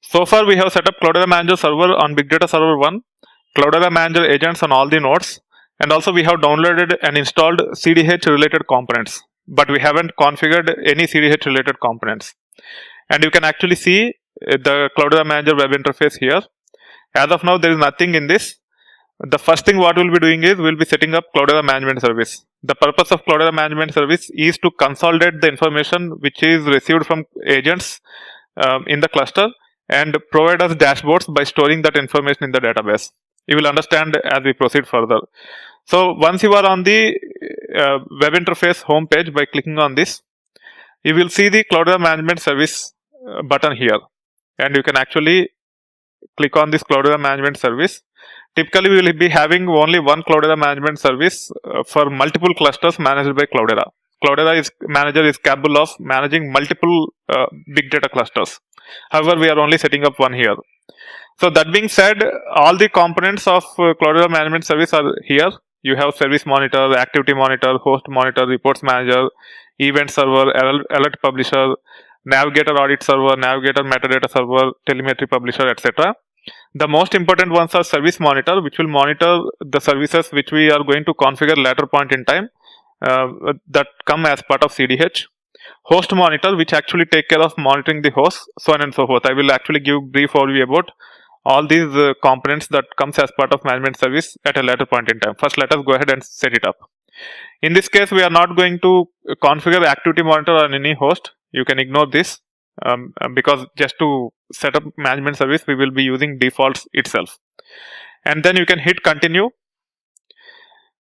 So far we have set up Cloudera Manager server on Big Data Server 1, Cloudera Manager agents on all the nodes, and also we have downloaded and installed CDH related components, but we haven't configured any CDH related components. And you can actually see the Cloudera Manager web interface here. As of now, there is nothing in this. The first thing what we'll be doing is we'll be setting up Cloudera Management Service. The purpose of Cloudera Management Service is to consolidate the information which is received from agents in the cluster and provide us dashboards by storing that information in the database. You will understand as we proceed further. So once you are on the web interface homepage, by clicking on this, you will see the Cloudera Management Service button here, and you can actually click on this Cloudera Management Service. Typically, we will be having only one Cloudera Management Service for multiple clusters managed by Cloudera. Cloudera Manager is capable of managing multiple big data clusters. However, we are only setting up one here. So that being said, all the components of Cloudera Management Service are here. You have Service Monitor, Activity Monitor, Host Monitor, Reports Manager, Event Server, Alert Publisher, Navigator Audit Server, Navigator Metadata Server, Telemetry Publisher, etc. The most important ones are Service Monitor, which will monitor the services which we are going to configure later point in time that come as part of CDH. Host Monitor, which actually take care of monitoring the host, so on and so forth. I will actually give brief overview about all these components that comes as part of management service at a later point in time. First, let us go ahead and set it up. In this case, we are not going to configure Activity Monitor on any host. You can ignore this because just to set up management service, we will be using defaults itself. And then you can hit continue.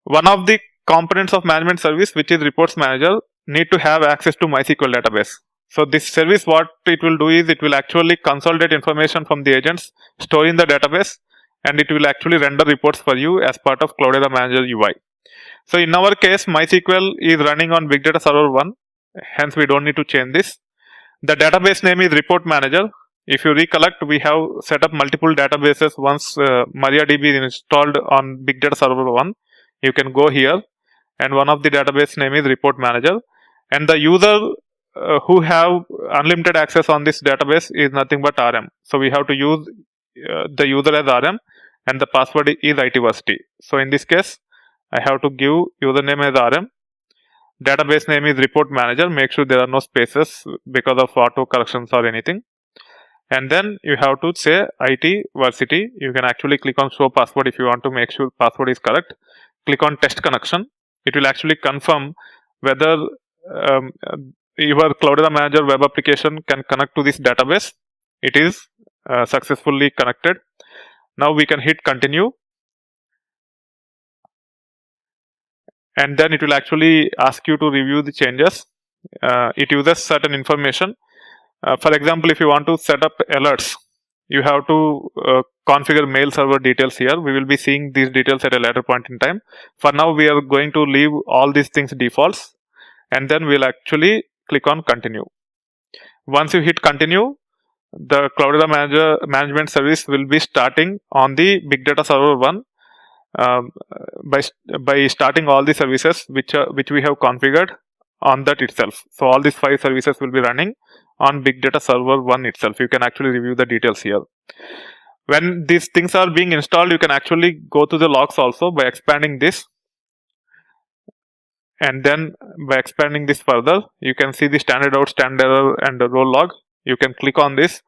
One of the components of management service, which is Reports Manager, need to have access to MySQL database. So this service, what it will do is it will actually consolidate information from the agents, store in the database, and it will actually render reports for you as part of Cloudera Manager UI. So in our case, MySQL is running on Big Data Server 1, hence we don't need to change this. The database name is Report Manager. If you recollect, we have set up multiple databases once MariaDB is installed on Big Data Server 1. You can go here, and one of the database name is Report Manager, and the user who have unlimited access on this database is nothing but RM. So we have to use the user as RM, and the password is ITversity. So in this case, I have to give username as RM. Database name is Report Manager. Make sure there are no spaces because of auto corrections or anything. And then you have to say ITversity. You can actually click on show password if you want to make sure password is correct. Click on test connection. It will actually confirm whether your Cloudera Manager web application can connect to this database. It is successfully connected. Now we can hit continue, and then it will actually ask you to review the changes. It uses certain information. For example, if you want to set up alerts, you have to configure mail server details here. We will be seeing these details at a later point in time. For now, we are going to leave all these things defaults, and then we'll actually click on continue. Once you hit continue, the Cloudera Management Service will be starting on the Big Data Server 1 by starting all the services which we have configured on that itself. So all these 5 services will be running on Big Data Server 1 itself. You can actually review the details here. When these things are being installed, you can actually go to the logs also by expanding this. And then by expanding this further, you can see the standard out, standard error, and the role log. You can click on this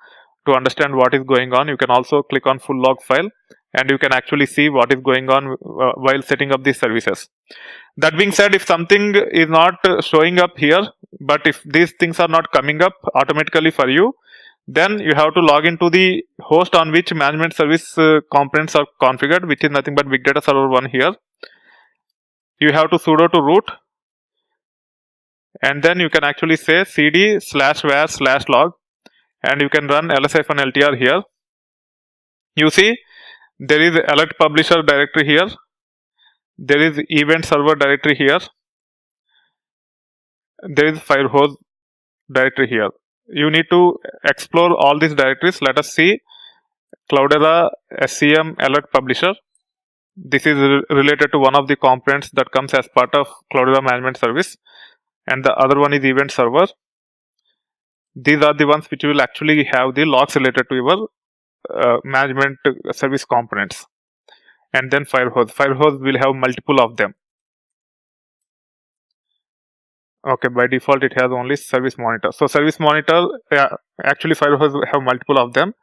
to understand what is going on. You can also click on full log file, and you can actually see what is going on while setting up these services. That being said, if something is not showing up here, but if these things are not coming up automatically for you, then you have to log into the host on which management service components are configured, which is nothing but Big Data Server 1 here. You have to sudo to root, and then you can actually say cd/var/log, and you can run ls-ltr here. You see there is alert publisher directory here, there is event server directory here, there is firehose directory here. You need to explore all these directories. Let us see Cloudera SCM alert publisher. This is related to one of the components that comes as part of Cloudera Management Service, and the other one is event server. These are the ones which will actually have the logs related to your management service components. And then Firehose. Firehose will have multiple of them. Okay, by default it has only service monitor. So service monitor, actually Firehose have multiple of them.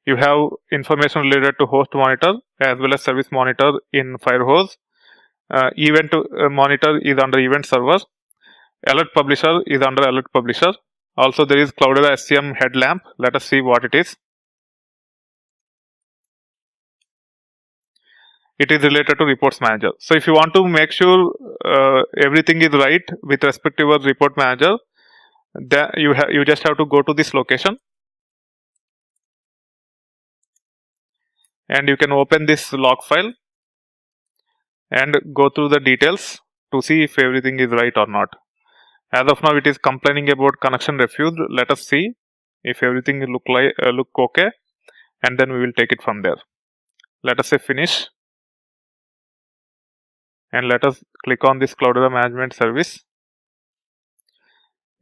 You have information related to host monitor as well as service monitor in Firehose. Event monitor is under event server. Alert publisher is under alert publisher. Also there is Cloudera SCM headlamp. Let us see what it is. It is related to reports manager. So if you want to make sure everything is right with respect to your report manager, then you just have to go to this location and you can open this log file and go through the details to see if everything is right or not. As of now, it is complaining about connection refused. Let us see if everything look okay, and then we will take it from there. Let us say finish, and let us click on this Cloudera management service.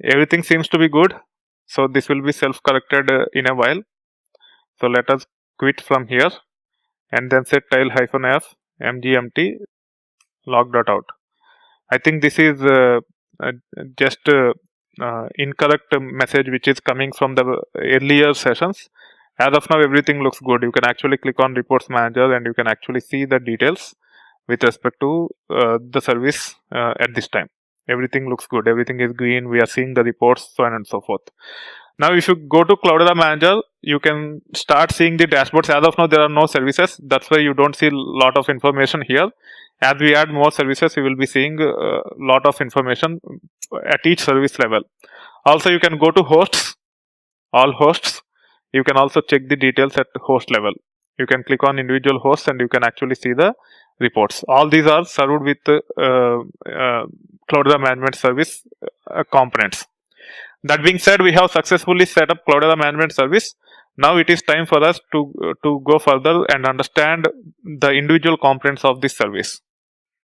Everything seems to be good, so this will be self-corrected in a while. So let us quit from here, and then say tail-f mgmt log.out. I think this is just incorrect message which is coming from the earlier sessions. As of now, everything looks good. You can actually click on reports manager and you can actually see the details with respect to the service at this time. Everything looks good. Everything is green. We are seeing the reports, so on and so forth. Now, if you go to Cloudera Manager, you can start seeing the dashboards. As of now, there are no services. That's why you don't see a lot of information here. As we add more services, you will be seeing a lot of information at each service level. Also, you can go to hosts, all hosts. You can also check the details at host level. You can click on individual hosts and you can actually see the reports. All these are served with Cloudera Management Service components. That being said, we have successfully set up Cloudera Management Service. Now it is time for us to go further and understand the individual components of this service.